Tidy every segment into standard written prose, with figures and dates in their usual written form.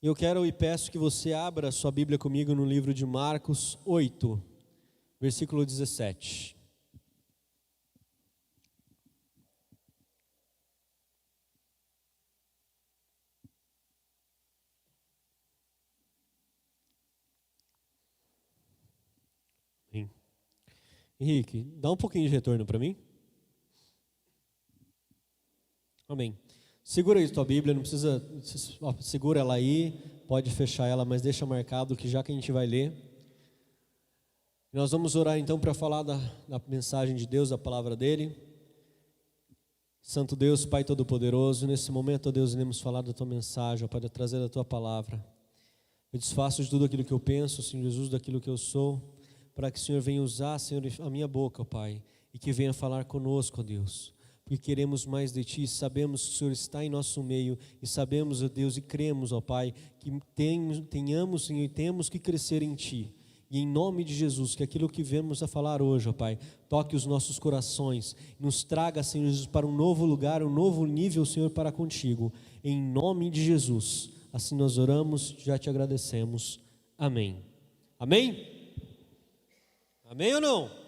Eu quero e peço que você abra sua Bíblia comigo no livro de Marcos 8, versículo 17. Henrique, dá um pouquinho de retorno para mim. Amém. Segura aí tua Bíblia, não precisa, segura ela aí, pode fechar ela, mas deixa marcado que já que a gente vai ler. Nós vamos orar então para falar da mensagem de Deus, da palavra dele. Santo Deus, Pai Todo-Poderoso, nesse momento, ó Deus, iremos falar da tua mensagem, ó Pai, trazer a tua palavra. Eu desfaço de tudo aquilo que eu penso, Senhor Jesus, daquilo que eu sou, para que o Senhor venha usar, Senhor, a minha boca, ó Pai, e que venha falar conosco, ó Deus. Porque queremos mais de Ti, sabemos que o Senhor está em nosso meio, e sabemos, ó Deus, e cremos, ó Pai, que tenhamos, Senhor, e temos que crescer em Ti. E em nome de Jesus, que aquilo que vemos a falar hoje, ó Pai, toque os nossos corações, nos traga, Senhor Jesus, para um novo lugar, um novo nível, Senhor, para contigo. Em nome de Jesus, assim nós oramos, já te agradecemos. Amém. Amém? Amém ou não?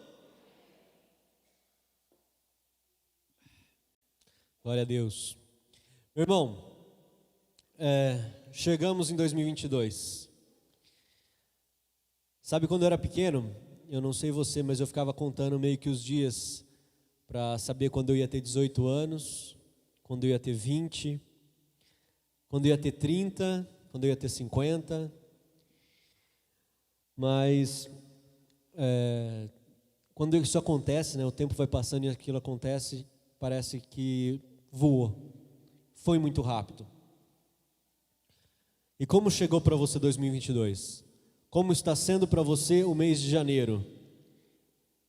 Glória a Deus. Meu irmão, chegamos em 2022. Sabe quando eu era pequeno, eu não sei você, mas eu ficava contando meio que os dias para saber quando eu ia ter 18 anos, quando eu ia ter 20, quando eu ia ter 30, quando eu ia ter 50. Mas quando isso acontece, né, o tempo vai passando e aquilo acontece, parece que voa. Foi muito rápido. E como chegou para você 2022? Como está sendo para você o mês de janeiro?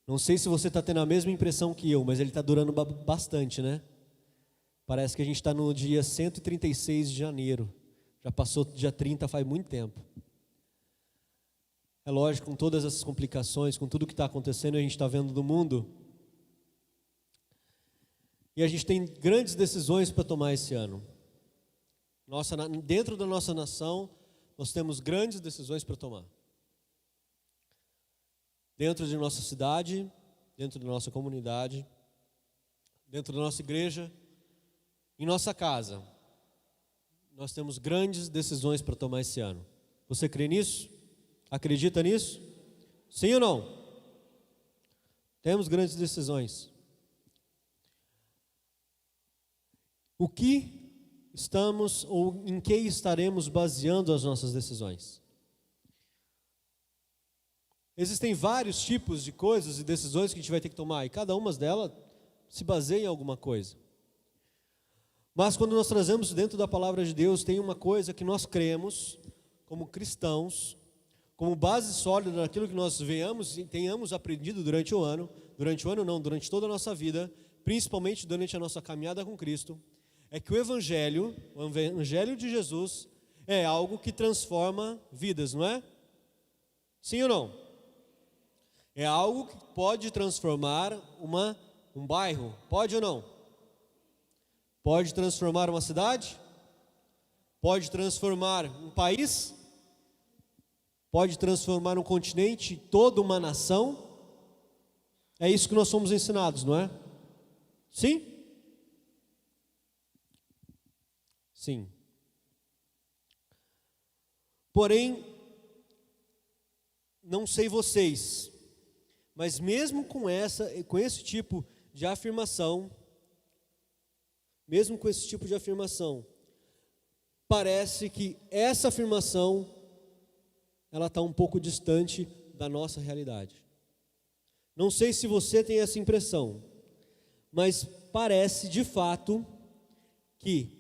Não sei se você está tendo a mesma impressão que eu, mas ele está durando bastante, né? Parece que a gente está no dia 136 de janeiro. Já passou dia 30 faz muito tempo. É lógico, com todas essas complicações, com tudo que está acontecendo, a gente está vendo no mundo. E a gente tem grandes decisões para tomar esse ano. Dentro da nossa nação, nós temos grandes decisões para tomar. Dentro de nossa cidade, dentro da nossa comunidade, dentro da nossa igreja, em nossa casa, nós temos grandes decisões para tomar esse ano. Você crê nisso? Acredita nisso? Sim ou não? Temos grandes decisões. O que estamos ou em que estaremos baseando as nossas decisões? Existem vários tipos de coisas e decisões que a gente vai ter que tomar, e cada uma delas se baseia em alguma coisa. Mas quando nós trazemos dentro da palavra de Deus, tem uma coisa que nós cremos, como cristãos, como base sólida daquilo que nós venhamos e tenhamos aprendido durante toda a nossa vida, principalmente durante a nossa caminhada com Cristo, é que o Evangelho de Jesus é algo que transforma vidas, não é? Sim ou não? É algo que pode transformar um bairro, pode ou não? Pode transformar uma cidade? Pode transformar um país? Pode transformar um continente, toda uma nação? É isso que nós somos ensinados, não é? Sim? Sim. Porém, não sei vocês, mas mesmo com esse tipo de afirmação, parece que essa afirmação, ela está um pouco distante da nossa realidade. Não sei se você tem essa impressão, mas parece de fato que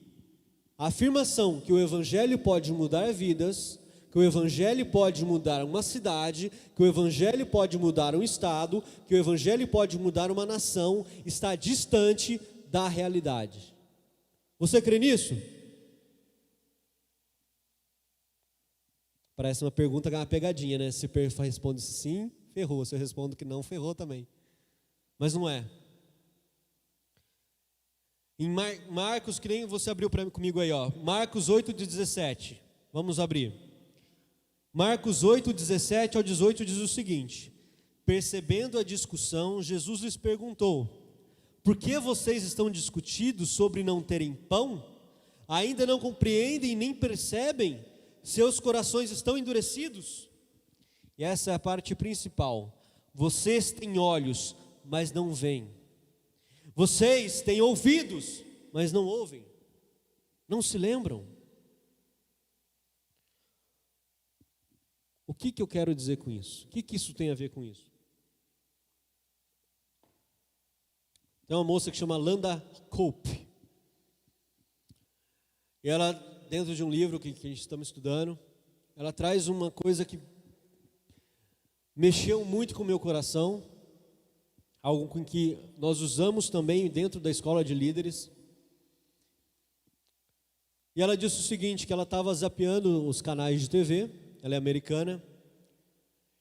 a afirmação que o Evangelho pode mudar vidas, que o Evangelho pode mudar uma cidade, que o Evangelho pode mudar um estado, que o Evangelho pode mudar uma nação, está distante da realidade. Você crê nisso? Parece uma pergunta que é uma pegadinha, né? Se responde sim, ferrou. Se eu respondo que não, ferrou também. Mas não é. Em Marcos, que nem você abriu comigo aí, ó. Marcos 8, de 17. Vamos abrir. Marcos 8, 17 ao 18 diz o seguinte: percebendo a discussão, Jesus lhes perguntou: por que vocês estão discutindo sobre não terem pão? Ainda não compreendem nem percebem? Seus corações estão endurecidos? E essa é a parte principal. Vocês têm olhos, mas não veem. Vocês têm ouvidos, mas não ouvem. Não se lembram? O que eu quero dizer com isso? O que isso tem a ver com isso? Tem uma moça que chama Landa Cope. E ela, dentro de um livro que a gente estamos estudando, ela traz uma coisa que mexeu muito com o meu coração, algo com que nós usamos também dentro da escola de líderes. E ela disse o seguinte, que ela estava zapeando os canais de TV, ela é americana,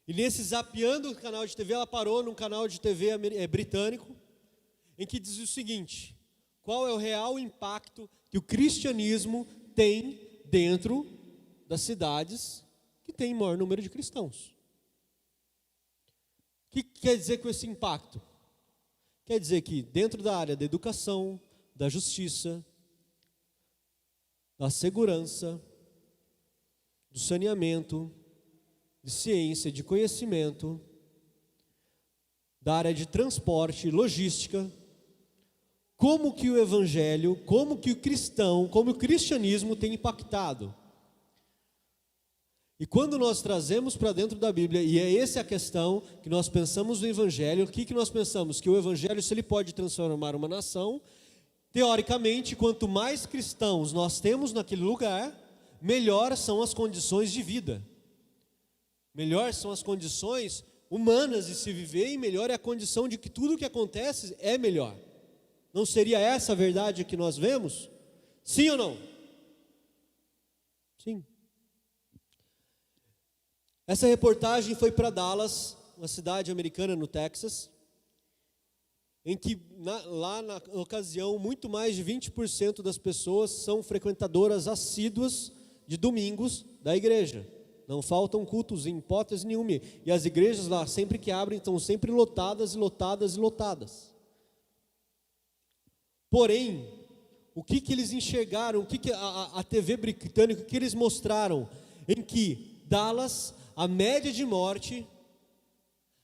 e nesse zapeando o canal de TV, ela parou num canal de TV britânico, em que diz o seguinte: qual é o real impacto que o cristianismo tem dentro das cidades que tem maior número de cristãos? O que quer dizer com esse impacto? Quer dizer que dentro da área da educação, da justiça, da segurança, do saneamento, de ciência, de conhecimento, da área de transporte, logística, como que o evangelho, como que o cristão, como o cristianismo tem impactado. E quando nós trazemos para dentro da Bíblia, e é essa a questão, que nós pensamos no evangelho, o que nós pensamos? Que o evangelho, se ele pode transformar uma nação, teoricamente, quanto mais cristãos nós temos naquele lugar, melhor são as condições de vida. Melhor são as condições humanas de se viver, e melhor é a condição de que tudo o que acontece é melhor. Não seria essa a verdade que nós vemos? Sim ou não? Sim. Essa reportagem foi para Dallas, uma cidade americana no Texas, em que lá na ocasião, muito mais de 20% das pessoas são frequentadoras assíduas de domingos da igreja. Não faltam cultos em hipótese nenhuma. E as igrejas lá, sempre que abrem, estão sempre lotadas e lotadas e lotadas. Porém, o que eles enxergaram, o que a TV britânica, o que eles mostraram? Em que Dallas, a média de morte,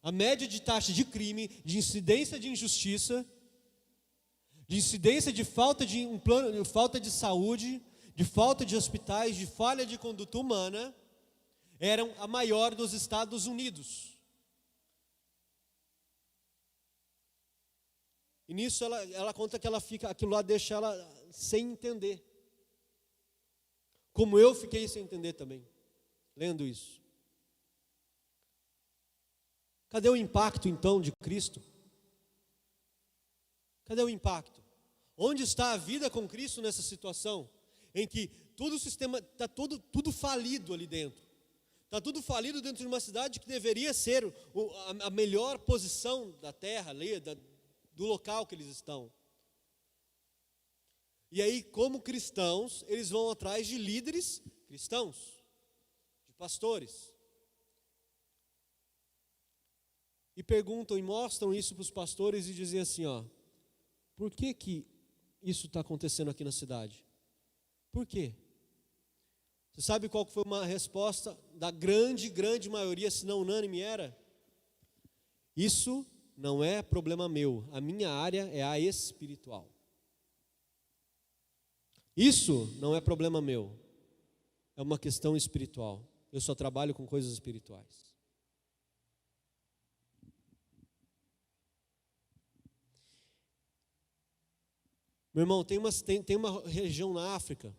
a média de taxa de crime, de incidência de injustiça, de incidência de falta de falta de saúde, de falta de hospitais, de falha de conduta humana, eram a maior dos Estados Unidos. E nisso ela conta que aquilo lá deixa ela sem entender. Como eu fiquei sem entender também, lendo isso. Cadê o impacto então de Cristo? Cadê o impacto? Onde está a vida com Cristo nessa situação? Em que todo o sistema está tudo falido ali dentro. Está tudo falido dentro de uma cidade que deveria ser a melhor posição da terra, do local que eles estão. E aí, como cristãos, eles vão atrás de líderes cristãos, de pastores. E perguntam e mostram isso para os pastores e dizem assim, por que isso está acontecendo aqui na cidade? Por quê? Você sabe qual foi uma resposta da grande maioria, se não unânime, era? Isso não é problema meu, a minha área é a espiritual. Isso não é problema meu, é uma questão espiritual. Eu só trabalho com coisas espirituais. Meu irmão, tem uma região na África,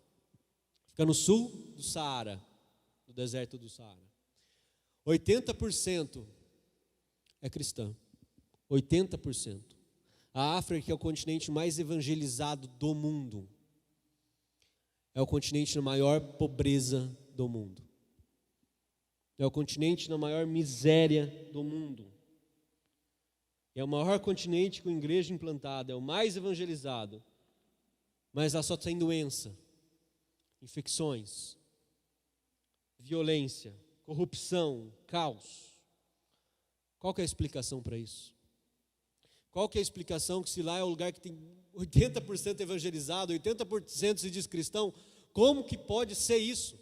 fica no sul do Saara, do deserto do Saara. 80% é cristã. 80%. A África é o continente mais evangelizado do mundo. É o continente na maior pobreza do mundo. É o continente na maior miséria do mundo. É o maior continente com igreja implantada, é o mais evangelizado. Mas lá só tem doença, infecções, violência, corrupção, caos. Qual que é a explicação para isso? Qual que é a explicação que se lá é o lugar que tem 80% evangelizado, 80% se diz cristão, como que pode ser isso?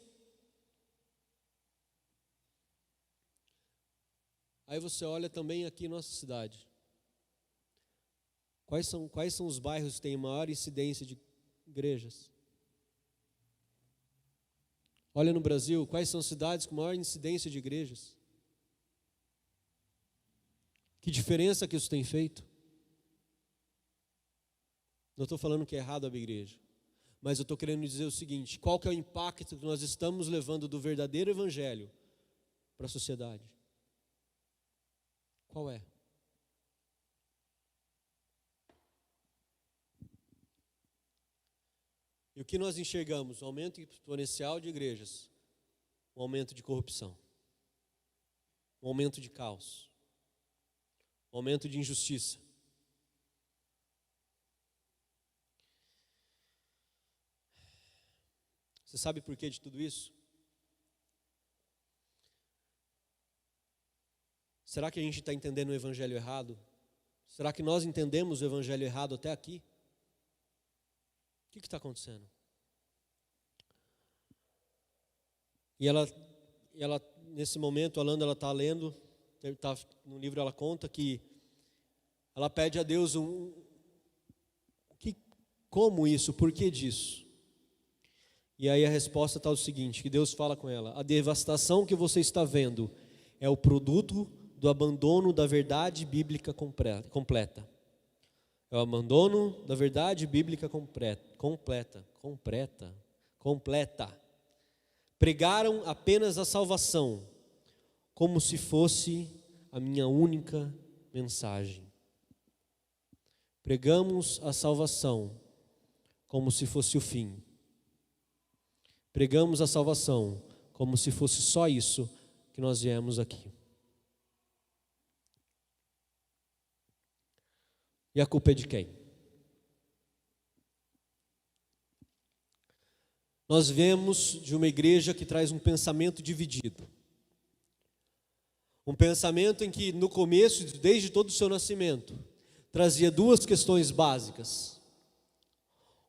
Aí você olha também aqui em nossa cidade. Quais são os bairros que têm maior incidência de igrejas? Olha no Brasil, quais são as cidades com maior incidência de igrejas? Que diferença que isso tem feito? Não estou falando que é errado abrir igreja, mas eu estou querendo dizer o seguinte: qual que é o impacto que nós estamos levando do verdadeiro evangelho para a sociedade? Qual é? E o que nós enxergamos? Um aumento exponencial de igrejas, um aumento de corrupção, um aumento de caos, um aumento de injustiça. Você sabe por que de tudo isso? Será que a gente está entendendo o evangelho errado? Será que nós entendemos o evangelho errado até aqui? O que está acontecendo? E ela, nesse momento, ela está lendo, no livro ela conta que ela pede a Deus como isso, por que disso? E aí a resposta está o seguinte, que Deus fala com ela: a devastação que você está vendo é o produto do abandono da verdade bíblica completa. É o abandono da verdade bíblica completa. Pregaram apenas a salvação, como se fosse a minha única mensagem. Pregamos a salvação como se fosse o fim. Pregamos a salvação como se fosse só isso que nós viemos aqui. E a culpa é de quem? Nós vemos de uma igreja que traz um pensamento dividido. Um pensamento em que no começo, desde todo o seu nascimento, trazia duas questões básicas.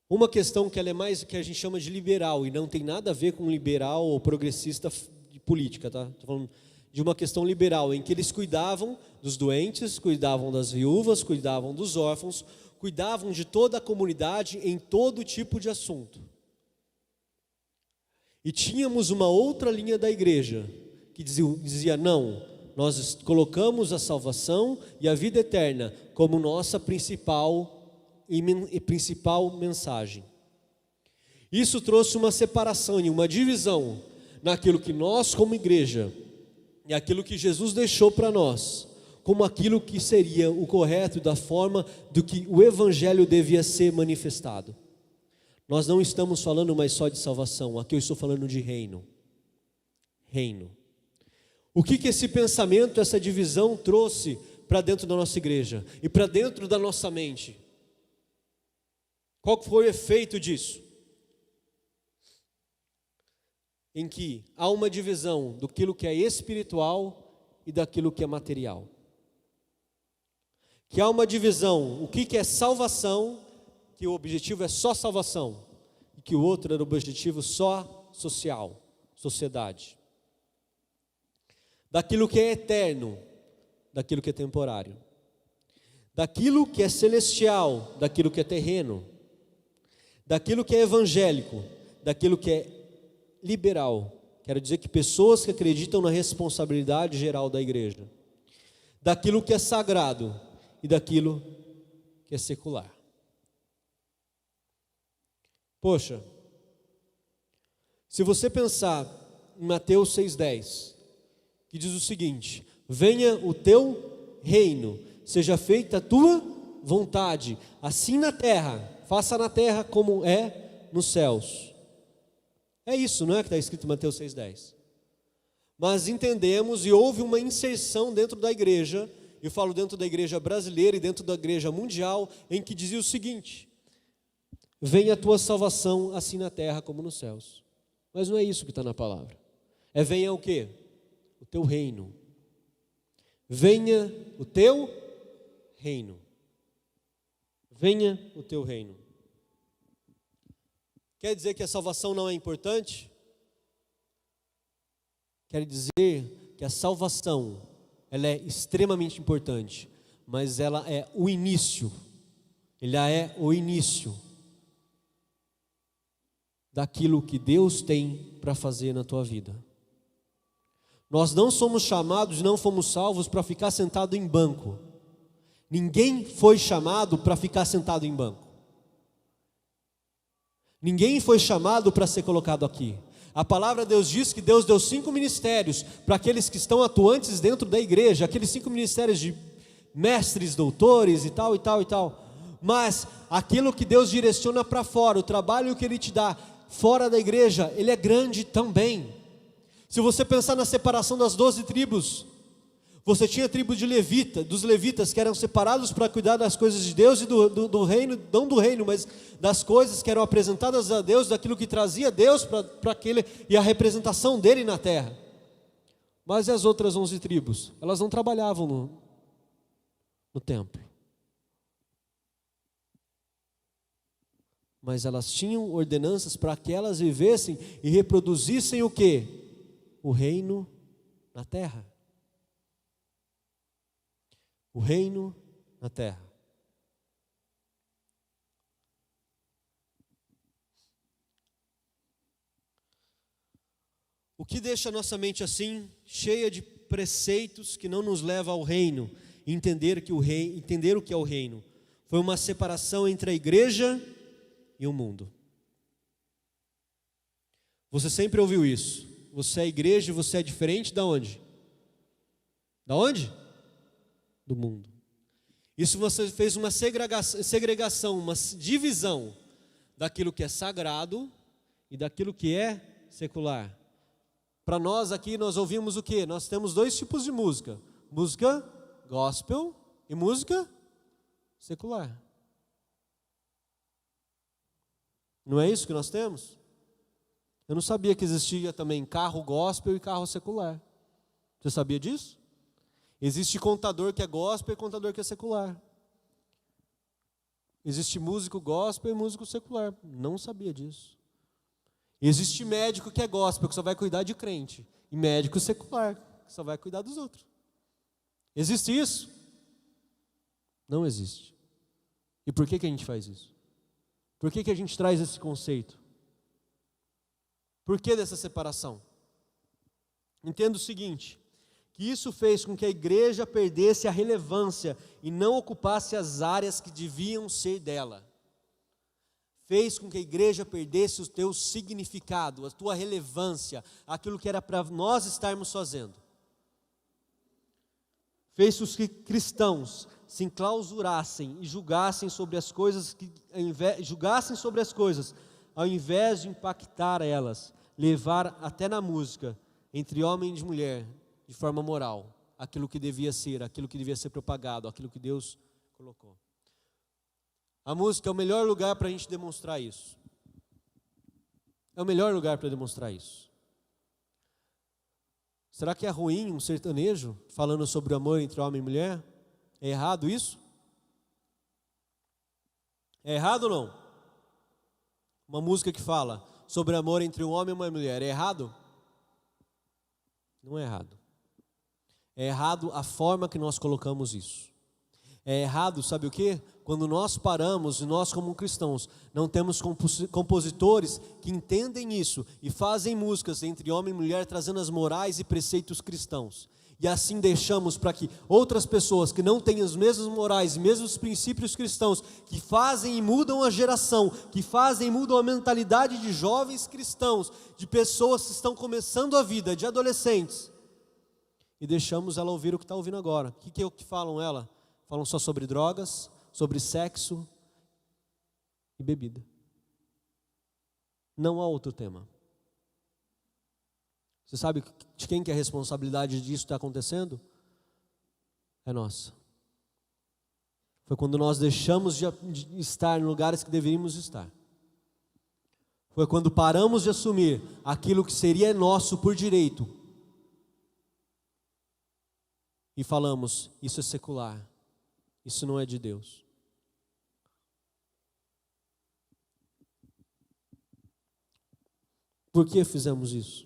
Uma questão que ela é mais que a gente chama de liberal, e não tem nada a ver com liberal ou progressista de política, tá? Estou falando de uma questão liberal, em que eles cuidavam dos doentes, cuidavam das viúvas, cuidavam dos órfãos, cuidavam de toda a comunidade em todo tipo de assunto. E tínhamos uma outra linha da igreja, que dizia não, nós colocamos a salvação e a vida eterna como nossa principal mensagem. Isso trouxe uma separação e uma divisão naquilo que nós como igreja e aquilo que Jesus deixou para nós, como aquilo que seria o correto da forma do que o evangelho devia ser manifestado. Nós não estamos falando mais só de salvação, aqui eu estou falando de reino. Reino. O que esse pensamento, essa divisão trouxe para dentro da nossa igreja e para dentro da nossa mente? Qual foi o efeito disso? Em que há uma divisão daquilo que é espiritual e daquilo que é material. Que há uma divisão, o que é salvação, que o objetivo é só salvação, e que o outro era o objetivo só social, sociedade. Daquilo que é eterno, daquilo que é temporário. Daquilo que é celestial, daquilo que é terreno. Daquilo que é evangélico, daquilo que é liberal. Quero dizer que pessoas que acreditam na responsabilidade geral da igreja. Daquilo que é sagrado e daquilo que é secular. Poxa, se você pensar em Mateus 6,10, que diz o seguinte: venha o teu reino, seja feita a tua vontade, assim na terra, faça na terra como é nos céus. É isso, não é que está escrito em Mateus 6,10. Mas entendemos e houve uma inserção dentro da igreja, eu falo dentro da igreja brasileira e dentro da igreja mundial, em que dizia o seguinte: venha a tua salvação assim na terra como nos céus. Mas não é isso que está na palavra. É venha o quê? O teu reino. Venha o teu reino. Venha o teu reino. Quer dizer que a salvação não é importante? Quer dizer que a salvação, ela é extremamente importante, mas ela é o início. Ela é o início daquilo que Deus tem para fazer na tua vida. Nós não somos chamados, não fomos salvos para ficar sentado em banco. Ninguém foi chamado para ficar sentado em banco. Ninguém foi chamado para ser colocado aqui. A palavra de Deus diz que Deus deu 5 ministérios para aqueles que estão atuantes dentro da igreja, aqueles 5 ministérios de mestres, doutores e tal, e tal, e tal. Mas aquilo que Deus direciona para fora, o trabalho que Ele te dá fora da igreja, ele é grande também. Se você pensar na separação das 12 tribos, você tinha a tribo de Levita, dos levitas que eram separados para cuidar das coisas de Deus e do reino, não do reino, mas das coisas que eram apresentadas a Deus, daquilo que trazia Deus para aquele, e a representação dele na terra. Mas e as outras 11 tribos? Elas não trabalhavam no templo. Mas elas tinham ordenanças para que elas vivessem e reproduzissem o quê? O reino na terra. O reino na terra. O que deixa a nossa mente assim, cheia de preceitos que não nos leva ao reino, entender o que é o reino, foi uma separação entre a igreja e o mundo. Você sempre ouviu isso. Você é igreja e você é diferente da onde? Da onde? Do mundo. Isso você fez uma segregação, uma divisão daquilo que é sagrado e daquilo que é secular. Para nós aqui, nós ouvimos o quê? Nós temos 2 tipos de música. Música gospel e música secular. Não é isso que nós temos? Eu não sabia que existia também carro gospel e carro secular. Você sabia disso? Existe contador que é gospel e contador que é secular. Existe músico gospel e músico secular. Não sabia disso. Existe médico que é gospel, que só vai cuidar de crente. E médico secular, que só vai cuidar dos outros. Existe isso? Não existe. E por que a gente faz isso? Por que a gente traz esse conceito? Por que dessa separação? Entenda o seguinte, que isso fez com que a igreja perdesse a relevância e não ocupasse as áreas que deviam ser dela. Fez com que a igreja perdesse o teu significado, a tua relevância, aquilo que era para nós estarmos fazendo. Fez com que cristãos se enclausurassem e julgassem sobre as coisas, ao invés de impactar elas, levar até na música, entre homem e mulher, de forma moral, aquilo que devia ser propagado, aquilo que Deus colocou. A música é o melhor lugar para a gente demonstrar isso. É o melhor lugar para demonstrar isso. Será que é ruim um sertanejo falando sobre o amor entre homem e mulher? É errado isso? É errado ou não? Uma música que fala sobre amor entre um homem e uma mulher, é errado? Não é errado. É errado a forma que nós colocamos isso. É errado, sabe o quê? Quando nós paramos, e nós como cristãos, não temos compositores que entendem isso e fazem músicas entre homem e mulher, trazendo as morais e preceitos cristãos. E assim deixamos para que outras pessoas que não têm os mesmos morais, mesmos princípios cristãos, que fazem e mudam a geração, que fazem e mudam a mentalidade de jovens cristãos, de pessoas que estão começando a vida, de adolescentes, e deixamos ela ouvir o que está ouvindo agora. O que é o que falam ela? Falam só sobre drogas, sobre sexo e bebida. Não há outro tema. Você sabe de quem que é a responsabilidade disso está acontecendo? É nossa. Foi quando nós deixamos de estar em lugares que deveríamos estar. Foi quando paramos de assumir aquilo que seria nosso por direito e falamos: isso é secular, isso não é de Deus. Por que fizemos isso?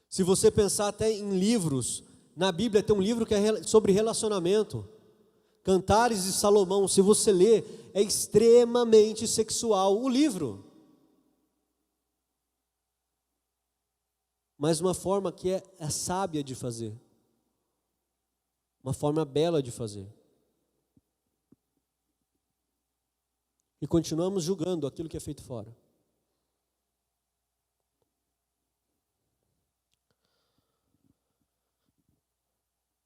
Se você pensar até em livros, na Bíblia tem um livro que é sobre relacionamento, Cantares de Salomão. Se você ler, é extremamente sexual o livro, mas uma forma que é sábia de fazer, uma forma bela de fazer. E continuamos julgando aquilo que é feito fora.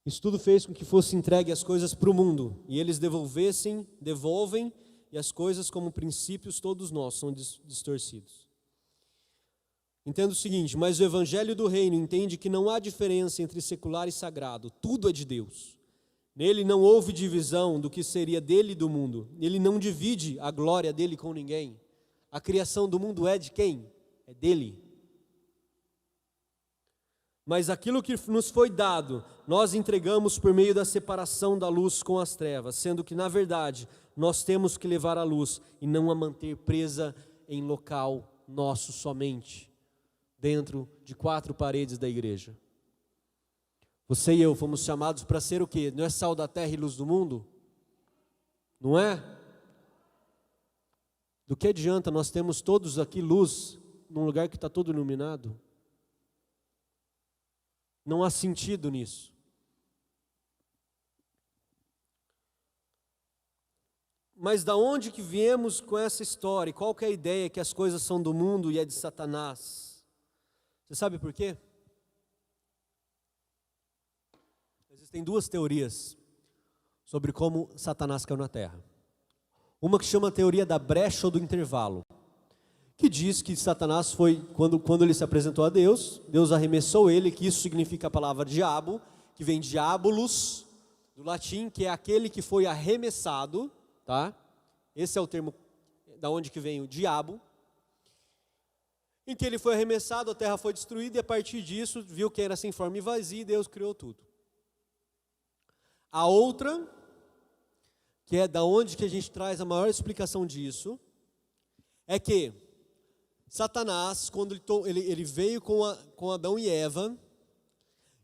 Isso tudo fez com que fosse entregue as coisas para o mundo, e eles devolvem, e as coisas como princípios todos nós são distorcidos. Entenda o seguinte: mas o evangelho do reino entende que não há diferença entre secular e sagrado, tudo é de Deus. Nele não houve divisão do que seria dele e do mundo, ele não divide a glória dele com ninguém. A criação do mundo é de quem? É dele. Mas aquilo que nos foi dado, nós entregamos por meio da separação da luz com as trevas, sendo que, na verdade, nós temos que levar a luz e não a manter presa em local nosso somente, dentro de 4 paredes da igreja. Você e eu fomos chamados para ser o quê? Não é sal da terra e luz do mundo? Não é? Do que adianta nós temos todos aqui luz num lugar que está todo iluminado? Não há sentido nisso. Mas da onde que viemos com essa história? Qual que é a ideia que as coisas são do mundo e é de Satanás? Você sabe por quê? Existem 2 teorias sobre como Satanás caiu na terra. Uma que chama a teoria da brecha ou do intervalo, que diz que Satanás foi, quando ele se apresentou a Deus, Deus arremessou ele, que isso significa a palavra diabo, que vem diabolus, do latim, que é aquele que foi arremessado, tá? Esse é o termo da onde que vem o diabo. Em que ele foi arremessado, a terra foi destruída, e a partir disso, viu que era sem forma e vazia, e Deus criou tudo. A outra, que é da onde que a gente traz a maior explicação disso, é que Satanás, quando ele veio com Adão e Eva,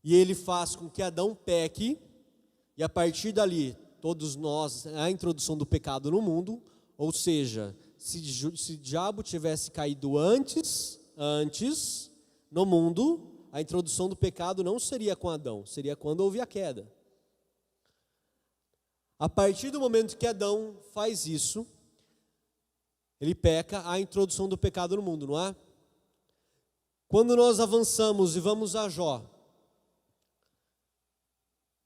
e ele faz com que Adão peque, e a partir dali, todos nós, a introdução do pecado no mundo, ou seja, se o diabo tivesse caído antes, no mundo, a introdução do pecado não seria com Adão, seria quando houve a queda. A partir do momento que Adão faz isso, ele peca, a introdução do pecado no mundo, não é? Quando nós avançamos e vamos a Jó,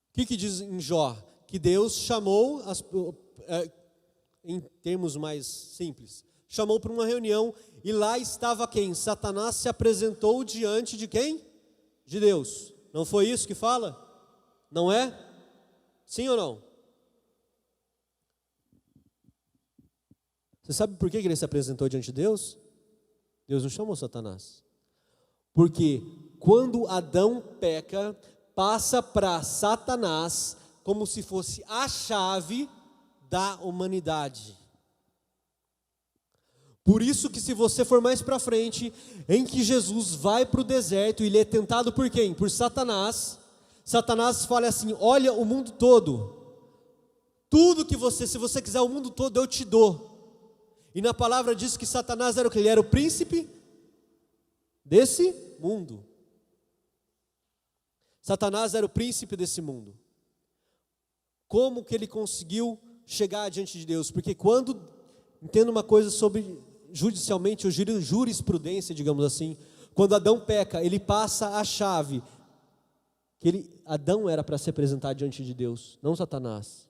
o que diz em Jó? Que Deus chamou, em termos mais simples, chamou para uma reunião, e lá estava quem? Satanás se apresentou diante de quem? De Deus. Não foi isso que fala? Não é? Sim ou não? Você sabe por que ele se apresentou diante de Deus? Deus não chamou Satanás. Porque quando Adão peca, passa para Satanás como se fosse a chave da humanidade. Por isso que, se você for mais para frente, em que Jesus vai para o deserto e ele é tentado por quem? Por Satanás. Satanás fala assim: olha o mundo todo, tudo que se você quiser o mundo todo eu te dou. E na palavra diz que Satanás era o que? Ele era o príncipe desse mundo. Satanás era o príncipe desse mundo. Como que ele conseguiu chegar diante de Deus? Porque entenda uma coisa sobre judicialmente, ou jurisprudência, digamos assim, quando Adão peca, ele passa a chave, Adão era para se apresentar diante de Deus, não Satanás.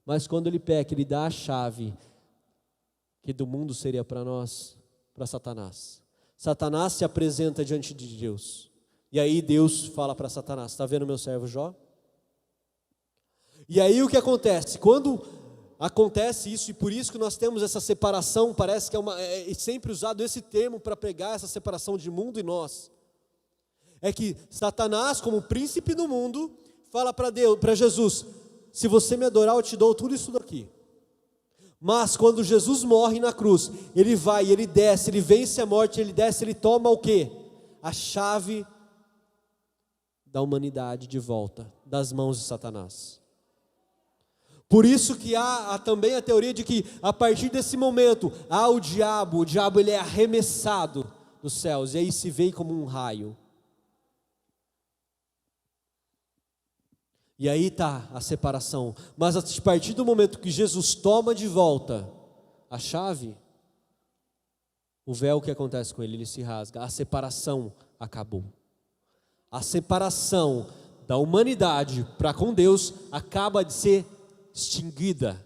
Mas quando ele peca, ele dá a chave, que do mundo seria para nós, para Satanás. Satanás se apresenta diante de Deus. E aí Deus fala para Satanás: está vendo meu servo Jó? E aí o que acontece? Quando acontece isso, e por isso que nós temos essa separação, parece que é sempre usado esse termo para pregar essa separação de mundo e nós. É que Satanás, como príncipe do mundo, fala para Jesus: se você me adorar, eu te dou tudo isso daqui. Mas quando Jesus morre na cruz, ele vai, ele desce, ele vence a morte, ele desce, ele toma o quê? A chave da humanidade de volta das mãos de Satanás. Por isso que há também a teoria de que a partir desse momento, o diabo ele é arremessado dos céus, e aí se vê como um raio. E aí está a separação. Mas a partir do momento que Jesus toma de volta a chave, o véu, que acontece com ele? Ele se rasga. A separação acabou. A separação da humanidade para com Deus acaba de ser extinguida.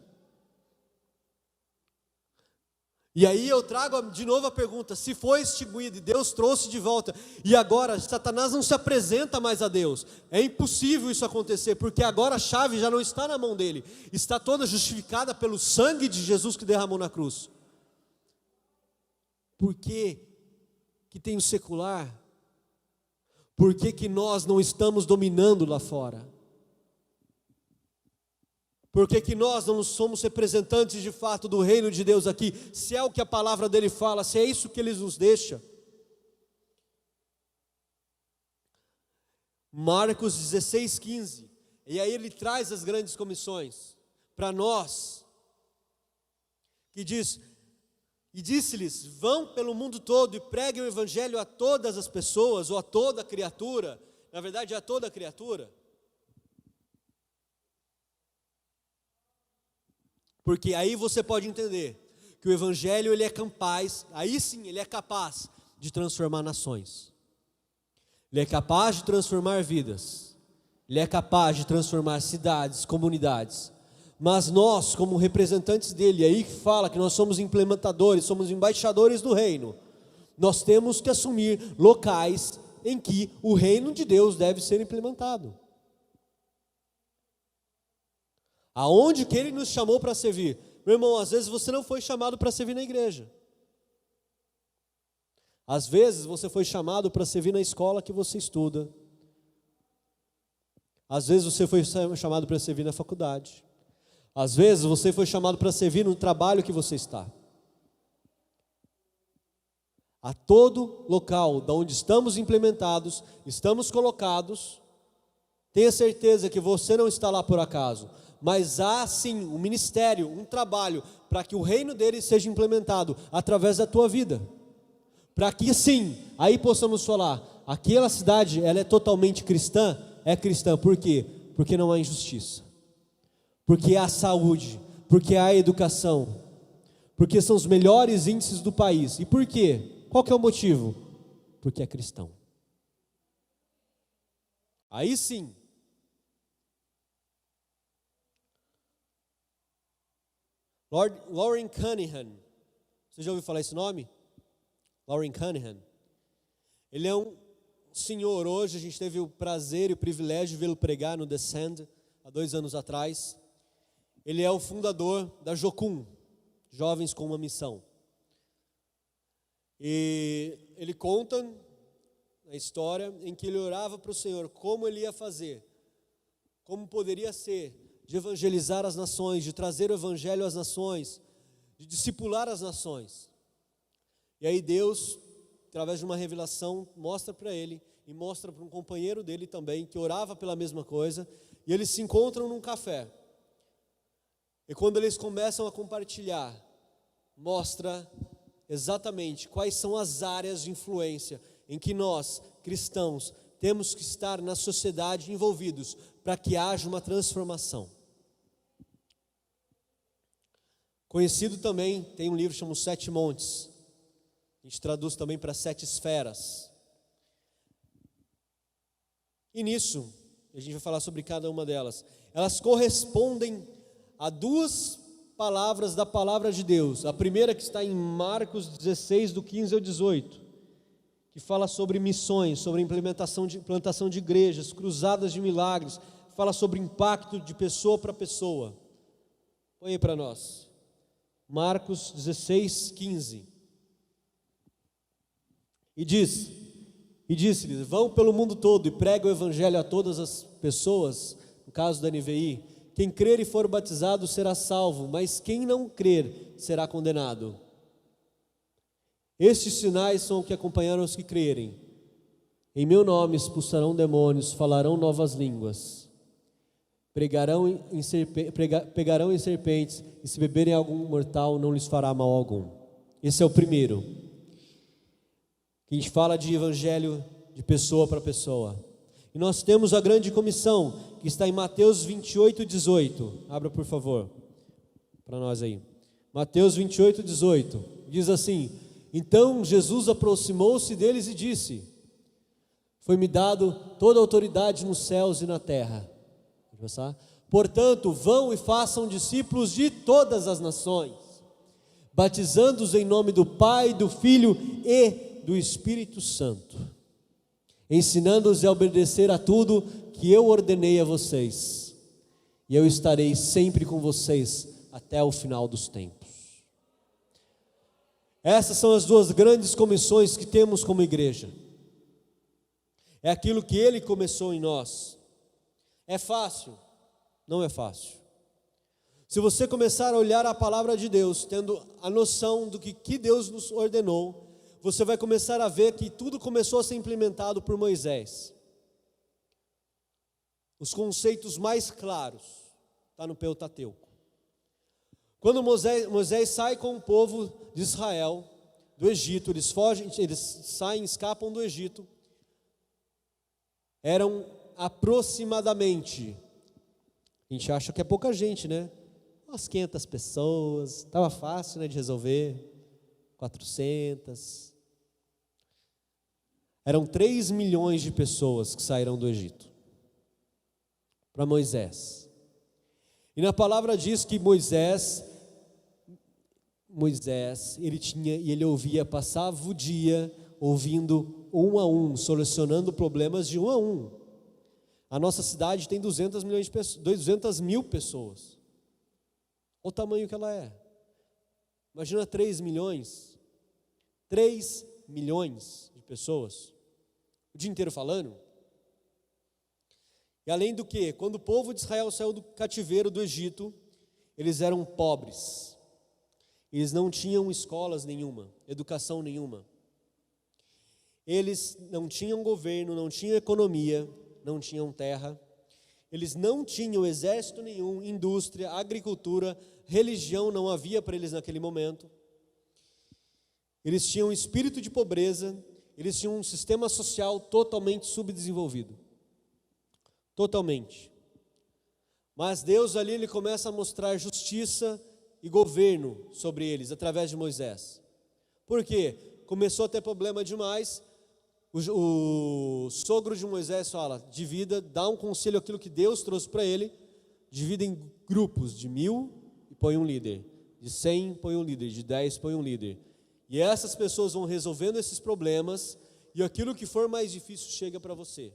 E aí eu trago de novo a pergunta: se foi extinguido e Deus trouxe de volta, e agora Satanás não se apresenta mais a Deus, é impossível isso acontecer, porque agora a chave já não está na mão dele, está toda justificada pelo sangue de Jesus que derramou na cruz. Por que tem o secular? Por que nós não estamos dominando lá fora? Por que nós não somos representantes de fato do reino de Deus aqui? Se é o que a palavra dele fala, se é isso que ele nos deixa. Marcos 16:15. E aí ele traz as grandes comissões para nós. Que diz: e disse-lhes: vão pelo mundo todo e preguem o evangelho a todas as pessoas, ou a toda criatura. Na verdade, a toda criatura. Porque aí você pode entender que o evangelho ele é capaz, aí sim ele é capaz de transformar nações. Ele é capaz de transformar vidas. Ele é capaz de transformar cidades, comunidades. Mas nós, como representantes dele, aí que fala que nós somos implementadores, somos embaixadores do reino, nós temos que assumir locais em que o reino de Deus deve ser implementado. Aonde que ele nos chamou para servir? Meu irmão, às vezes você não foi chamado para servir na igreja. Às vezes você foi chamado para servir na escola que você estuda. Às vezes você foi chamado para servir na faculdade. Às vezes você foi chamado para servir no trabalho que você está. A todo local de onde estamos implementados, estamos colocados, tenha certeza que você não está lá por acaso. Mas há sim um ministério, um trabalho para que o reino dele seja implementado através da tua vida. Para que sim, aí possamos falar, aquela cidade ela é totalmente cristã? É cristã, por quê? Porque não há injustiça. Porque há saúde, porque há educação. Porque são os melhores índices do país. E por quê? Qual que é o motivo? Porque é cristão. Aí sim. Loren Cunningham, você já ouviu falar esse nome? Loren Cunningham. Ele é um senhor, hoje a gente teve o prazer e o privilégio de vê-lo pregar no Descend, há 2 anos atrás. Ele é o fundador da Jocum, Jovens com uma Missão. E ele conta a história em que ele orava para o Senhor como ele ia fazer, como poderia ser, de evangelizar as nações, de trazer o evangelho às nações, de discipular as nações. E aí Deus, através de uma revelação, mostra para ele, e mostra para um companheiro dele também, que orava pela mesma coisa, e eles se encontram num café. E quando eles começam a compartilhar, mostra exatamente quais são as áreas de influência em que nós, cristãos, temos que estar na sociedade envolvidos, para que haja uma transformação. Conhecido também, tem um livro chamado 7 Montes, a gente traduz também para 7 esferas. E nisso, a gente vai falar sobre cada uma delas. Elas correspondem a 2 palavras da palavra de Deus. A primeira que está em Marcos 16, do 15 ao 18, que fala sobre missões, sobre implantação de igrejas, cruzadas de milagres, fala sobre impacto de pessoa para pessoa. Põe aí para nós. Marcos 16, 15. E disse-lhes: vão pelo mundo todo e preguem o evangelho a todas as pessoas. No caso da NVI, quem crer e for batizado será salvo, mas quem não crer será condenado. Estes sinais são o que acompanharam os que crerem. Em meu nome expulsarão demônios, falarão novas línguas, pegarão em serpentes, e se beberem algum mortal não lhes fará mal algum. Esse é o primeiro. Que a gente fala de evangelho de pessoa para pessoa. E nós temos a grande comissão, que está em Mateus 28, 18. Abra, por favor, para nós aí. Mateus 28, 18. Diz assim: então Jesus aproximou-se deles e disse: foi-me dado toda a autoridade nos céus e na terra. Portanto, vão e façam discípulos de todas as nações, batizando-os em nome do Pai, do Filho e do Espírito Santo, ensinando-os a obedecer a tudo que eu ordenei a vocês, e eu estarei sempre com vocês até o final dos tempos. Essas são as duas grandes comissões que temos como igreja. É aquilo que Ele começou em nós. É fácil? Não é fácil. Se você começar a olhar a palavra de Deus, tendo a noção do que Deus nos ordenou, você vai começar a ver que tudo começou a ser implementado por Moisés. Os conceitos mais claros está no Pentateuco. Quando Moisés sai com o povo de Israel do Egito, eles fogem, eles saem, escapam do Egito. Eram aproximadamente, a gente acha que é pouca gente, né? Umas 500 pessoas, estava fácil, né, de resolver. 400. Eram 3 milhões de pessoas que saíram do Egito para Moisés. E na palavra diz que Moisés, ele ouvia, passava o dia ouvindo um a um, solucionando problemas de um a um. A nossa cidade tem 200 mil pessoas. Olha o tamanho que ela é. Imagina 3 milhões. 3 milhões de pessoas. O dia inteiro falando. E além do que, quando o povo de Israel saiu do cativeiro do Egito, eles eram pobres. Eles não tinham escolas nenhuma, educação nenhuma. Eles não tinham governo, não tinham economia, não tinham terra. Eles não tinham exército nenhum, indústria, agricultura, religião não havia para eles naquele momento. Eles tinham um espírito de pobreza, eles tinham um sistema social totalmente subdesenvolvido. Totalmente. Mas Deus ali, Ele começa a mostrar justiça e governo sobre eles, através de Moisés. Por quê? Começou a ter problema demais. O sogro de Moisés fala: divida, dá um conselho aquilo que Deus trouxe para ele, divida em grupos de 1000 e põe um líder, de 100 põe um líder, de 10 põe um líder. E essas pessoas vão resolvendo esses problemas, e aquilo que for mais difícil chega para você.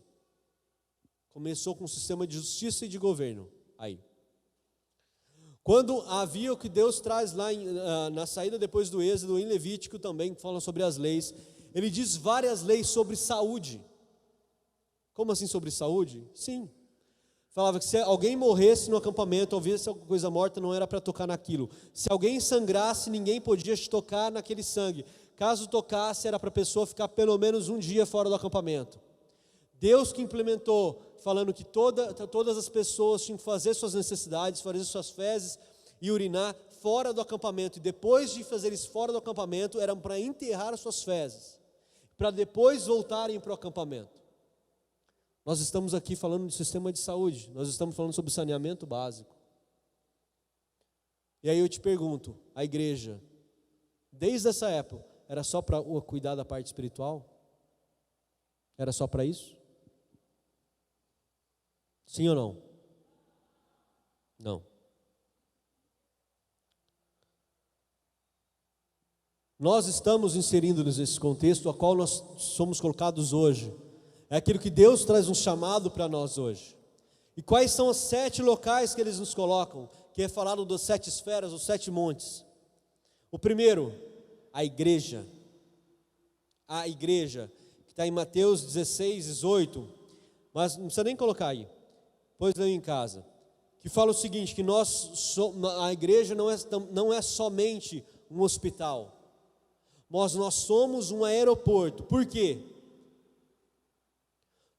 Começou com um sistema de justiça e de governo. Aí, quando havia o que Deus traz lá na saída depois do Êxodo, em Levítico também, que fala sobre as leis, Ele diz várias leis sobre saúde. Como assim sobre saúde? Sim. Falava que se alguém morresse no acampamento, ou visse alguma coisa morta, não era para tocar naquilo. Se alguém sangrasse, ninguém podia tocar naquele sangue. Caso tocasse, era para a pessoa ficar pelo menos um dia fora do acampamento. Deus que implementou, falando que todas as pessoas tinham que fazer suas necessidades, fazer suas fezes e urinar fora do acampamento. E depois de fazer isso fora do acampamento, eram para enterrar suas fezes, para depois voltarem para o acampamento. Nós estamos aqui falando de sistema de saúde, nós estamos falando sobre saneamento básico. E aí eu te pergunto, a igreja, desde essa época, era só para cuidar da parte espiritual? Era só para isso? Sim ou não? Não. Nós estamos inserindo-nos nesse contexto a qual nós somos colocados hoje. É aquilo que Deus traz um chamado para nós hoje. E quais são os 7 locais que eles nos colocam? que é falado das 7 esferas, os 7 montes. O primeiro, a igreja. A igreja, que está em Mateus 16, 18, mas não precisa nem colocar aí, pois leio em casa, que fala o seguinte, que a igreja não é somente um hospital, mas nós somos um aeroporto. Por quê?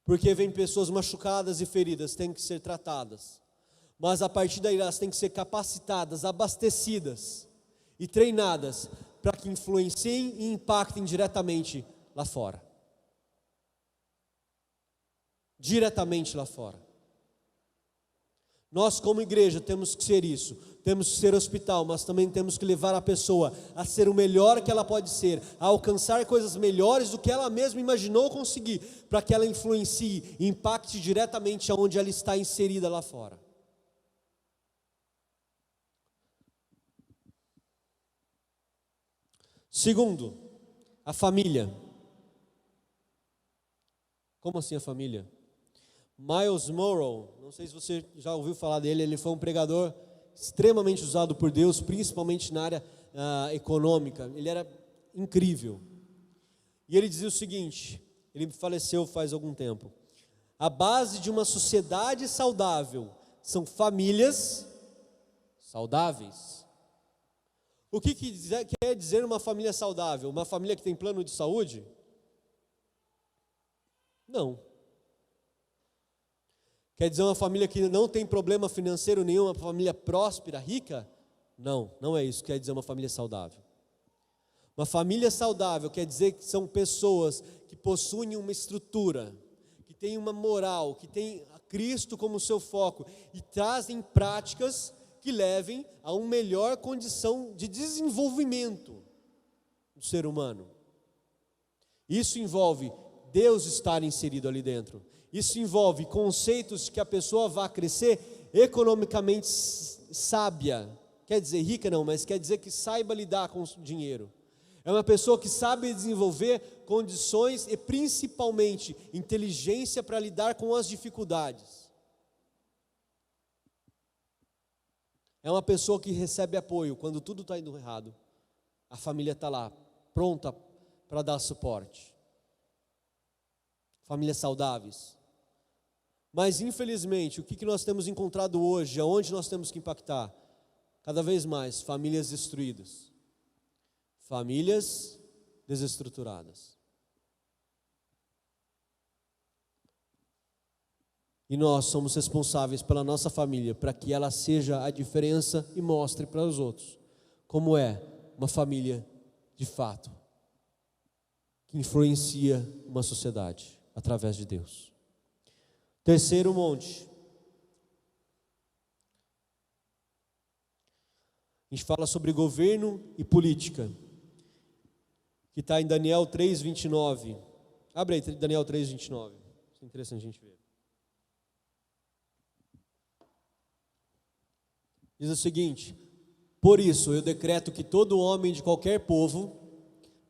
Porque vem pessoas machucadas e feridas, têm que ser tratadas, mas a partir daí elas têm que ser capacitadas, abastecidas e treinadas para que influenciem e impactem diretamente lá fora. Diretamente lá fora. Nós como igreja temos que ser isso, temos que ser hospital, mas também temos que levar a pessoa a ser o melhor que ela pode ser, a alcançar coisas melhores do que ela mesma imaginou conseguir, para que ela influencie e impacte diretamente aonde ela está inserida lá fora. Segundo, a família. Como assim a família? Miles Monroe, não sei se você já ouviu falar dele, ele foi um pregador extremamente usado por Deus, principalmente na área econômica. Ele era incrível. E ele dizia o seguinte, ele faleceu faz algum tempo: a base de uma sociedade saudável são famílias saudáveis. O que quer dizer uma família saudável? Uma família que tem plano de saúde? Não. Quer dizer uma família que não tem problema financeiro nenhum, uma família próspera, rica? Não, não é isso que quer dizer uma família saudável. Uma família saudável quer dizer que são pessoas que possuem uma estrutura, que têm uma moral, que têm a Cristo como seu foco e trazem práticas que levem a uma melhor condição de desenvolvimento do ser humano. Isso envolve Deus estar inserido ali dentro. Isso envolve conceitos que a pessoa vá crescer economicamente sábia. Quer dizer rica não, mas quer dizer que saiba lidar com o dinheiro. É uma pessoa que sabe desenvolver condições e principalmente inteligência para lidar com as dificuldades. É uma pessoa que recebe apoio quando tudo está indo errado. A família está lá, pronta para dar suporte. Famílias saudáveis. Mas infelizmente, o que nós temos encontrado hoje, aonde nós temos que impactar? Cada vez mais, famílias destruídas. Famílias desestruturadas. E nós somos responsáveis pela nossa família, para que ela seja a diferença e mostre para os outros como é uma família de fato, que influencia uma sociedade através de Deus. Terceiro monte. A gente fala sobre governo e política, que está em Daniel 3:29. Abre aí, Daniel 3:29. É interessante a gente ver. Diz o seguinte: por isso eu decreto que todo homem de qualquer povo,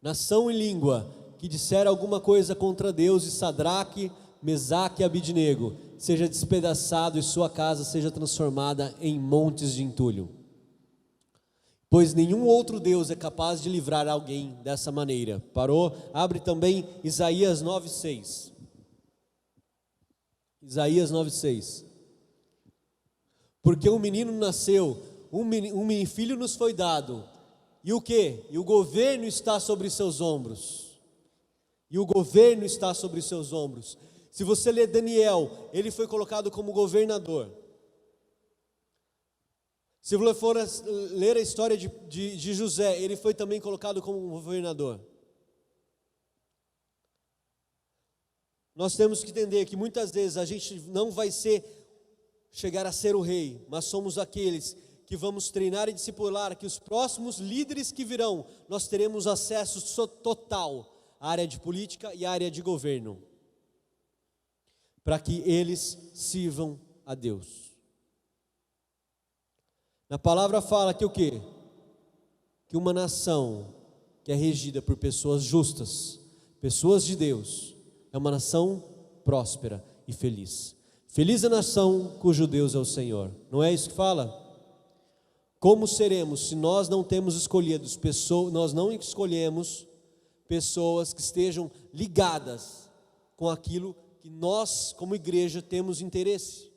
nação e língua, que disser alguma coisa contra Deus, e Sadraque, Mesaque e Abidnego, seja despedaçado e sua casa seja transformada em montes de entulho. Pois nenhum outro Deus é capaz de livrar alguém dessa maneira. Parou? Abre também Isaías 9:6. Isaías 9:6. Porque um menino nasceu, um filho nos foi dado. E o quê? E o governo está sobre seus ombros. E o governo está sobre seus ombros. Se você ler Daniel, ele foi colocado como governador. Se você for ler a história de José, ele foi também colocado como governador. Nós temos que entender que muitas vezes a gente não vai chegar a ser o rei, mas somos aqueles que vamos treinar e discipular, que os próximos líderes que virão, nós teremos acesso total à área de política e à área de governo, para que eles sirvam a Deus. Na palavra fala que o quê? Que uma nação que é regida por pessoas justas, pessoas de Deus, é uma nação próspera e feliz. Feliz a nação cujo Deus é o Senhor. Não é isso que fala? como seremos se nós não temos escolhido pessoas, nós não escolhemos pessoas que estejam ligadas com aquilo que nós, como igreja, temos interesse?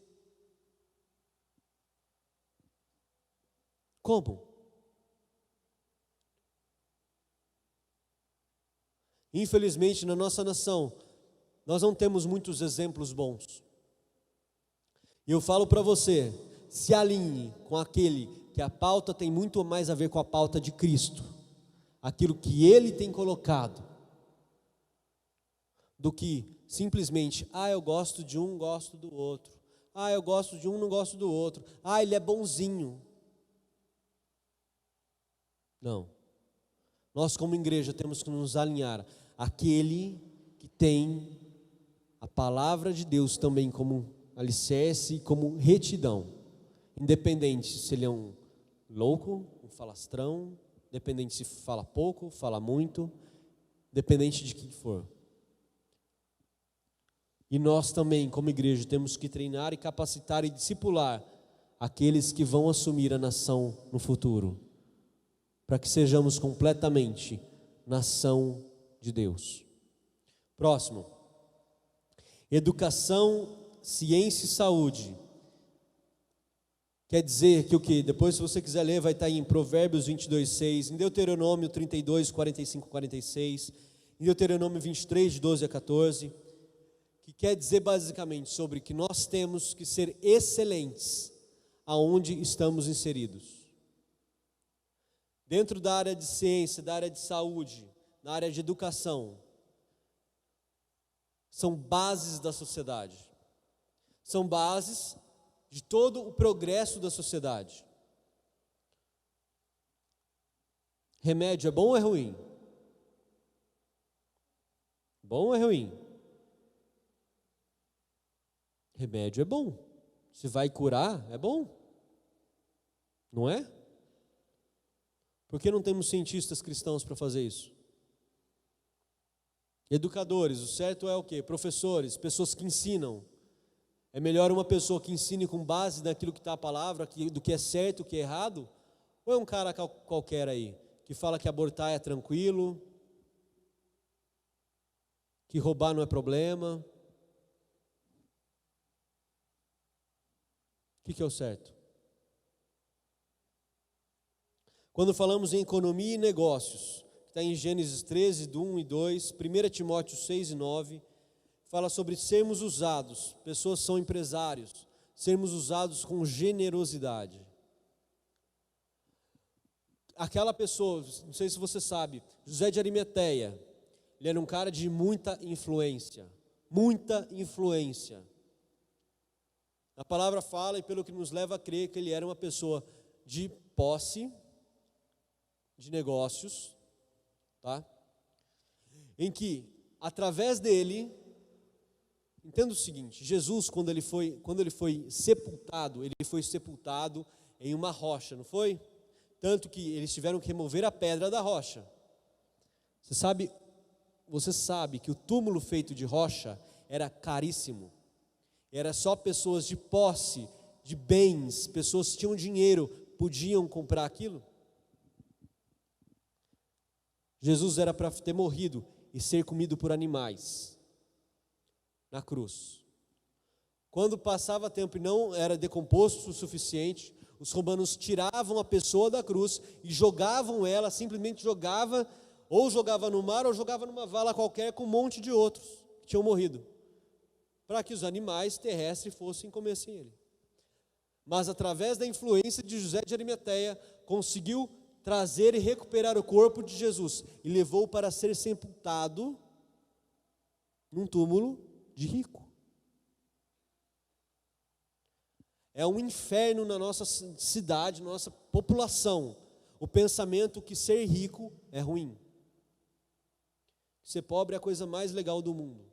Como? Infelizmente, na nossa nação, nós não temos muitos exemplos bons. E eu falo para você, se alinhe com aquele que a pauta tem muito mais a ver com a pauta de Cristo, aquilo que Ele tem colocado, do que simplesmente, eu gosto de um, gosto do outro. Eu gosto de um, não gosto do outro. Ele é bonzinho. Não. Nós como igreja temos que nos alinhar àquele que tem a palavra de Deus também como alicerce e como retidão. Independente se ele é um louco, um falastrão, independente se fala pouco, fala muito, independente de quem for. E nós também, como igreja, temos que treinar e capacitar e discipular aqueles que vão assumir a nação no futuro, para que sejamos completamente nação de Deus. Próximo. Educação, ciência e saúde. Quer dizer que o que? Depois, se você quiser ler, vai estar em Provérbios 22:6, em Deuteronômio 32, 45, 46, em Deuteronômio 23, de 12 a 14, que quer dizer basicamente sobre que nós temos que ser excelentes aonde estamos inseridos. Dentro da área de ciência, da área de saúde, na área de educação, são bases da sociedade. São bases de todo o progresso da sociedade. Remédio é bom ou é ruim? Bom ou é ruim? Remédio é bom. Se vai curar, é bom. Não é? Por que não temos cientistas cristãos para fazer isso? Educadores, o certo é o quê? Professores, pessoas que ensinam. É melhor uma pessoa que ensine com base naquilo que está a palavra, do que é certo, o que é errado? Ou é um cara qualquer aí, que fala que abortar é tranquilo, que roubar não é problema? O que é o certo? Quando falamos em economia e negócios, que está em Gênesis 13, do 1 e 2, 1 Timóteo 6 e 9, fala sobre sermos usados, pessoas são empresários, sermos usados com generosidade. Aquela pessoa, não sei se você sabe, José de Arimateia, ele era um cara de muita influência. A palavra fala, e pelo que nos leva a crer, que ele era uma pessoa de posse, de negócios, tá? Em que, através dele, entenda o seguinte, Jesus, quando ele foi sepultado em uma rocha, não foi? Tanto que eles tiveram que remover a pedra da rocha. Você sabe que o túmulo feito de rocha era caríssimo. Era só pessoas de posse, de bens, pessoas que tinham dinheiro, podiam comprar aquilo. Jesus era para ter morrido e ser comido por animais na cruz. Quando passava tempo e não era decomposto o suficiente, os romanos tiravam a pessoa da cruz e jogavam ela, simplesmente jogava no mar ou jogava numa vala qualquer com um monte de outros que tinham morrido, para que os animais terrestres fossem comessem ele. Mas através da influência de José de Arimateia, conseguiu trazer e recuperar o corpo de Jesus e levou para ser sepultado num túmulo de rico. É um inferno na nossa cidade, na nossa população, o pensamento que ser rico é ruim. Ser pobre é a coisa mais legal do mundo.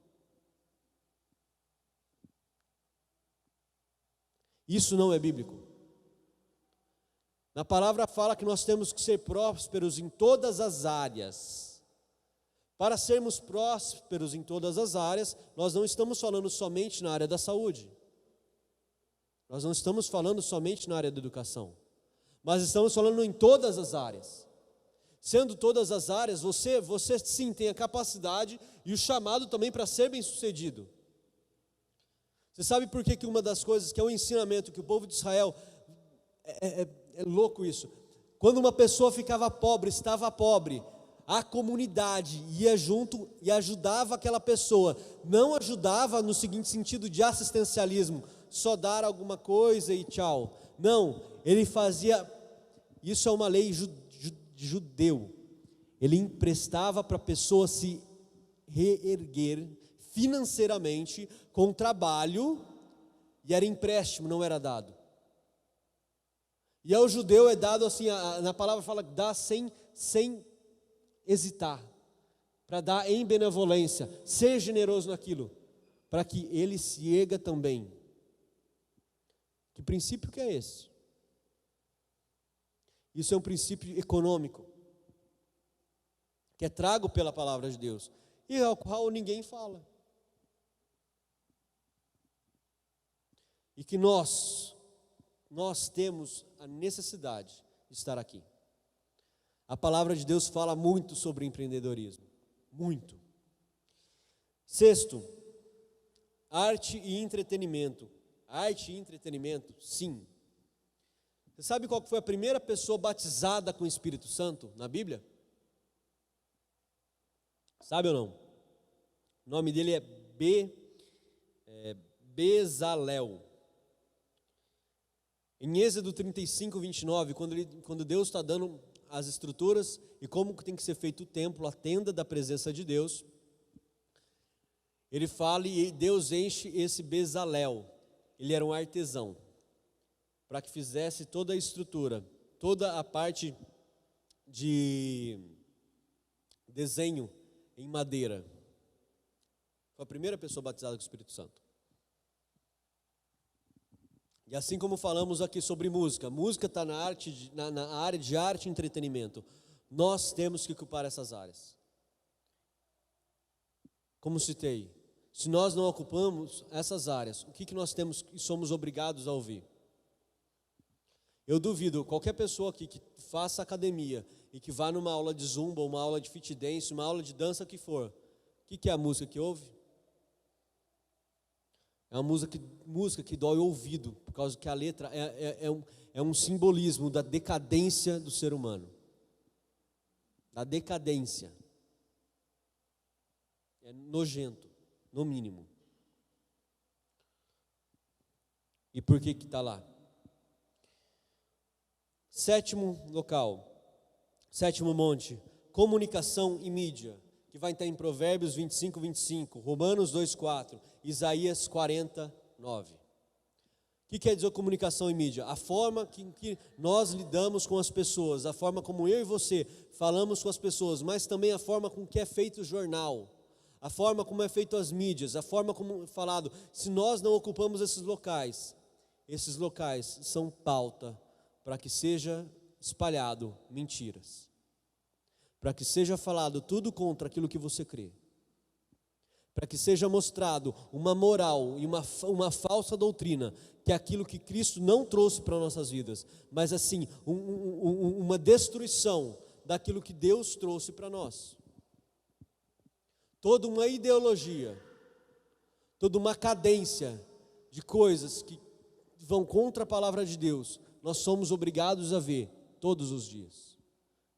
Isso não é bíblico. Na palavra fala que nós temos que ser prósperos em todas as áreas. Para sermos prósperos em todas as áreas, nós não estamos falando somente na área da saúde. Nós não estamos falando somente na área da educação. mas estamos falando em todas as áreas. Sendo todas as áreas, você sim tem a capacidade e o chamado também para ser bem-sucedido. Você sabe por que uma das coisas que é um ensinamento que o povo de Israel, é louco isso, quando uma pessoa ficava pobre, estava pobre, a comunidade ia junto e ajudava aquela pessoa, não ajudava no seguinte sentido de assistencialismo, só dar alguma coisa e tchau, não, ele fazia, isso é uma lei judeu, ele emprestava para a pessoa se reerguer financeiramente com trabalho, e era empréstimo, não era dado. E ao judeu é dado assim, na palavra fala, dá sem hesitar, para dar em benevolência, ser generoso naquilo, para que ele se erga também. Que princípio que é esse? Isso é um princípio econômico, que é trago pela palavra de Deus, e ao qual ninguém fala. E que nós temos a necessidade de estar aqui. A palavra de Deus fala muito sobre empreendedorismo, muito. Sexto, arte e entretenimento. Arte e entretenimento, sim. Você sabe qual foi a primeira pessoa batizada com o Espírito Santo na Bíblia? Sabe ou não? O nome dele é Bezalel. Em Êxodo 35, 29, quando Deus está dando as estruturas e como tem que ser feito o templo, a tenda da presença de Deus, ele fala e Deus enche esse Bezalel, ele era um artesão, para que fizesse toda a estrutura, toda a parte de desenho em madeira. Foi a primeira pessoa batizada com o Espírito Santo. E assim como falamos aqui sobre música está na área de arte e entretenimento. Nós temos que ocupar essas áreas. Como citei, se nós não ocupamos essas áreas, o que nós temos e somos obrigados a ouvir? Eu duvido, qualquer pessoa aqui que faça academia e que vá numa aula de zumba, uma aula de fit dance, uma aula de dança que for, o que é a música que ouve? É uma música que dói o ouvido, por causa que a letra é um simbolismo da decadência do ser humano. Da decadência. É nojento, no mínimo. E por que está lá? Sétimo monte, comunicação e mídia, que vai estar em Provérbios 25, 25, Romanos 2, 4, Isaías 49. O que quer dizer comunicação e mídia? A forma que nós lidamos com as pessoas, a forma como eu e você falamos com as pessoas, mas também a forma com que é feito o jornal, a forma como é feito as mídias, a forma como é falado. Se nós não ocupamos esses locais são pauta para que seja espalhado mentiras, para que seja falado tudo contra aquilo que você crê, para que seja mostrado uma moral e uma falsa doutrina, que é aquilo que Cristo não trouxe para nossas vidas, mas assim, uma destruição daquilo que Deus trouxe para nós. Toda uma ideologia, toda uma cadência de coisas que vão contra a palavra de Deus, nós somos obrigados a ver todos os dias,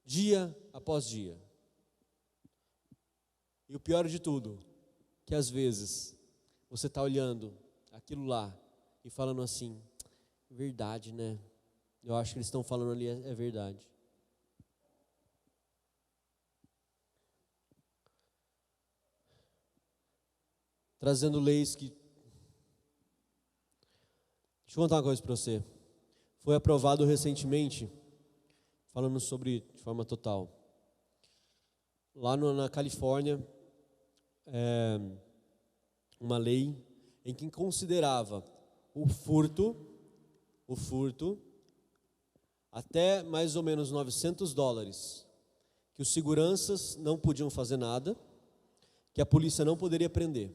dia após dia. E o pior de tudo, que às vezes você está olhando aquilo lá e falando assim, verdade, né? Eu acho que eles estão falando ali é verdade. Trazendo leis que... Deixa eu contar uma coisa para você. Foi aprovado recentemente, falando sobre de forma total, lá na Califórnia, uma lei em que considerava o furto até mais ou menos $900, que os seguranças não podiam fazer nada, que a polícia não poderia prender.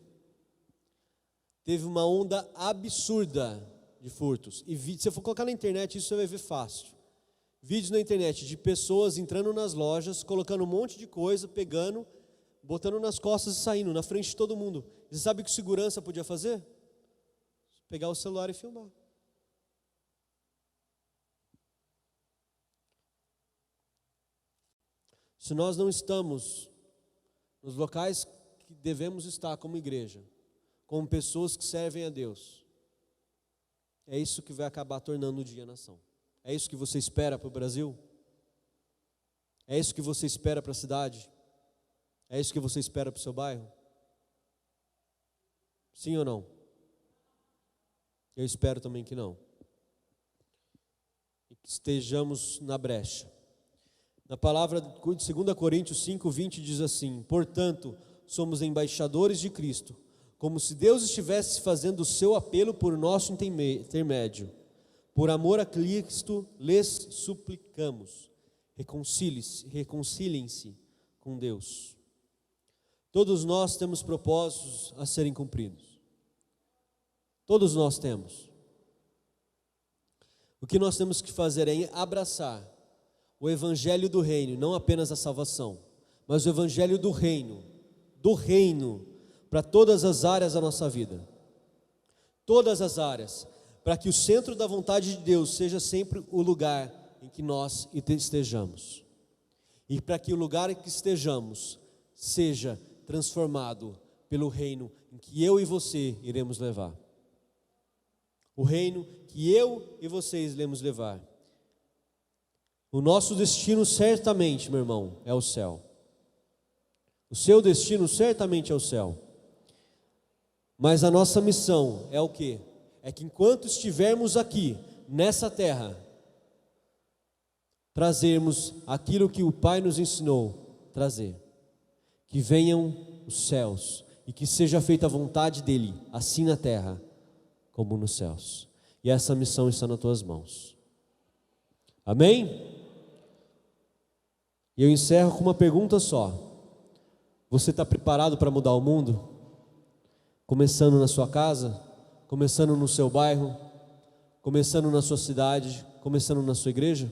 Teve uma onda absurda de furtos, e se você for colocar na internet isso você vai ver fácil. vídeos na internet de pessoas entrando nas lojas, colocando um monte de coisa, pegando, botando nas costas e saindo, na frente de todo mundo. Você sabe o que segurança podia fazer? Pegar o celular e filmar. Se nós não estamos nos locais que devemos estar como igreja, como pessoas que servem a Deus, é isso que vai acabar tornando o dia nação. É isso que você espera para o Brasil? É isso que você espera para a cidade? É isso que você espera para o seu bairro? Sim ou não? Eu espero também que não. E que estejamos na brecha. Na palavra de 2 Coríntios 5:20 diz assim: portanto, somos embaixadores de Cristo, como se Deus estivesse fazendo o seu apelo por nosso intermédio. Por amor a Cristo, lhes suplicamos, reconciliem-se com Deus. Todos nós temos propósitos a serem cumpridos. Todos nós temos. O que nós temos que fazer é abraçar o evangelho do reino, não apenas a salvação, mas o evangelho do reino para todas as áreas da nossa vida. Todas as áreas, para que o centro da vontade de Deus seja sempre o lugar em que nós estejamos. E para que o lugar em que estejamos seja transformado pelo reino em que eu e você iremos levar. O reino que eu e vocês iremos levar. O nosso destino certamente, meu irmão, é o céu. O seu destino certamente é o céu. Mas a nossa missão é o quê? É que enquanto estivermos aqui, nessa terra, trazermos aquilo que o Pai nos ensinou trazer. Que venham os céus e que seja feita a vontade dEle, assim na terra como nos céus. E essa missão está nas tuas mãos. Amém? E eu encerro com uma pergunta só. Você está preparado para mudar o mundo? Começando na sua casa, começando no seu bairro, começando na sua cidade, começando na sua igreja?